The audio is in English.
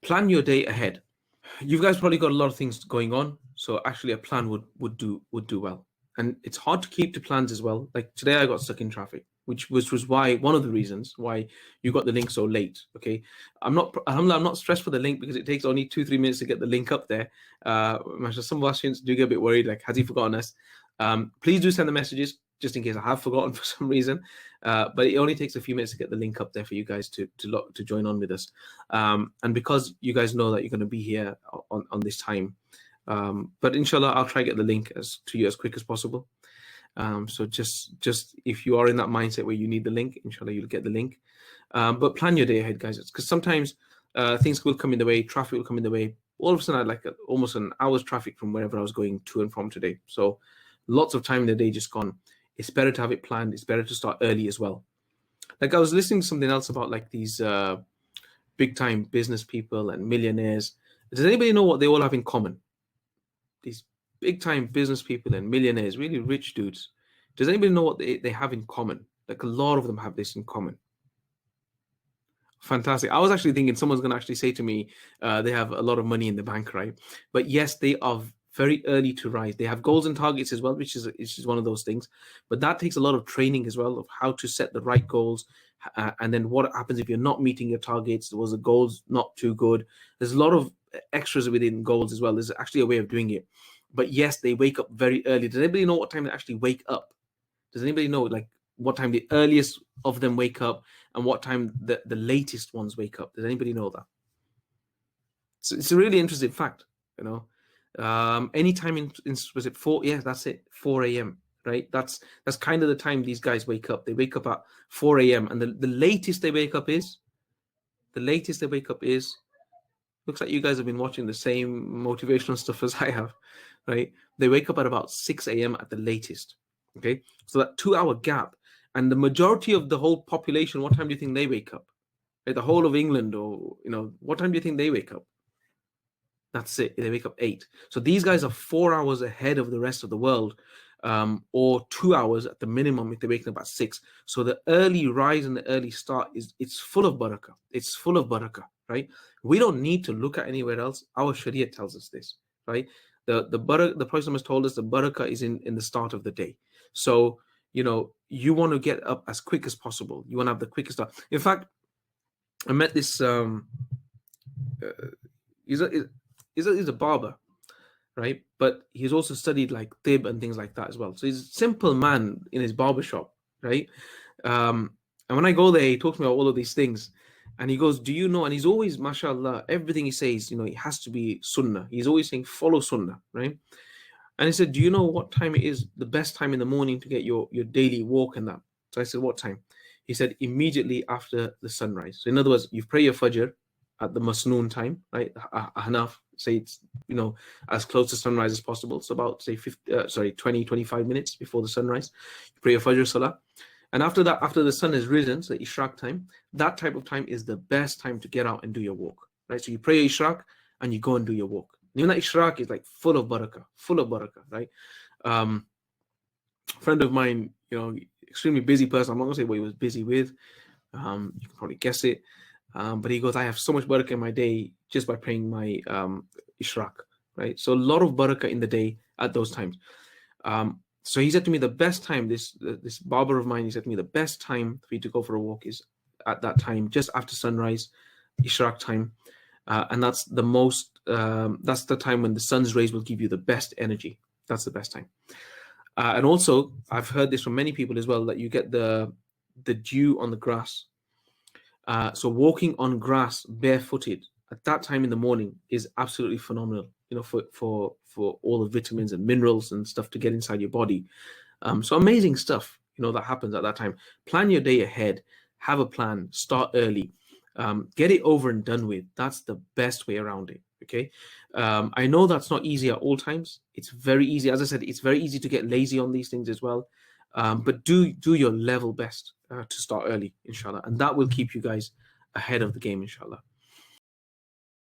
Plan your day ahead. You guys probably got a lot of things going on, so actually a plan would do well. And it's hard to keep to plans as well. Like today, I got stuck in traffic, which was why one of the reasons why you got the link so late. Okay, I'm not stressed for the link because it takes only 2-3 minutes to get the link up there. Some of our students do get a bit worried, like has he forgotten us? Please do send the messages just in case I have forgotten for some reason. But it only takes a few minutes to get the link up there for you guys to join on with us. And because you guys know that you're going to be here on this time, but inshallah, I'll try to get the link to you as quick as possible. So just if you are in that mindset where you need the link, inshallah, you'll get the link. But plan your day ahead, guys, because sometimes things will come in the way, traffic will come in the way. All of a sudden, I had like almost an hour's traffic from wherever I was going to and from today. So lots of time in the day just gone. It's better to have it planned. It's better to start early as well. Like I was listening to something else about like these big time business people and millionaires. Does anybody know what they all have in common? These big time business people and millionaires, really rich dudes. Does anybody know what they have in common? Like a lot of them have this in common. Fantastic. I was actually thinking someone's going to actually say to me, they have a lot of money in the bank, right? But yes, they are very early to rise. They have goals and targets as well, which is one of those things. But that takes a lot of training as well of how to set the right goals. And then what happens if you're not meeting your targets? Was the goals not too good? There's a lot of extras within goals as well. There's actually a way of doing it. But yes, they wake up very early. Does anybody know what time they actually wake up? Does anybody know like what time the earliest of them wake up and what time the latest ones wake up? Does anybody know that? So it's a really interesting fact, you know. Anytime in was it 4? Yeah, that's it, 4 a.m. Right? That's kind of the time these guys wake up. They wake up at 4 a.m. and the latest they wake up is looks like you guys have been watching the same motivational stuff as I have, right? They wake up at about 6 a.m. at the latest. Okay, so that 2-hour gap, and the majority of the whole population, what time do you think they wake up? Right? The whole of England, or what time do you think they wake up? That's it. They wake up 8. So these guys are 4 hours ahead of the rest of the world, or 2 hours at the minimum if they're waking up at 6. So the early rise and the early start it's full of barakah. It's full of barakah, right? We don't need to look at anywhere else. Our Sharia tells us this, right? The Prophet has told us the barakah is in the start of the day. So you want to get up as quick as possible. You want to have the quickest start. In fact, I met this. He's a barber, right? But he's also studied like tib and things like that as well. So he's a simple man in his barber shop, right? And when I go there, he talks to me about all of these things. And he goes, do you know? And he's always, mashallah, everything he says, it has to be sunnah. He's always saying, follow sunnah, right? And he said, do you know what time it is the best time in the morning to get your daily walk and that? So I said, what time? He said, immediately after the sunrise. So in other words, you pray your fajr at the masnoon time, right? Hanaf, say it's, as close to sunrise as possible. So about, say, 20, 25 minutes before the sunrise. You pray your fajr salah. And after that, after the sun has risen, so ishraq time, that type of time is the best time to get out and do your walk, right? So you pray your ishraq and you go and do your walk. And even that ishraq is like full of barakah, right? Friend of mine, extremely busy person. I'm not gonna say what he was busy with. You can probably guess it. But he goes, I have so much barakah in my day just by praying my ishraq, right? So a lot of barakah in the day at those times. So he said to me, the best time, this barber of mine, he said to me, the best time for you to go for a walk is at that time, just after sunrise, ishraq time. And that's that's the time when the sun's rays will give you the best energy. That's the best time. And also, I've heard this from many people as well, that you get the dew on the grass. So walking on grass barefooted at that time in the morning is absolutely phenomenal, for all the vitamins and minerals and stuff to get inside your body. So amazing stuff, that happens at that time. Plan your day ahead, have a plan, start early, get it over and done with. That's the best way around it. Okay. I know that's not easy at all times. It's very easy. As I said, it's very easy to get lazy on these things as well. But do your level best to start early, inshallah. And that will keep you guys ahead of the game, inshallah.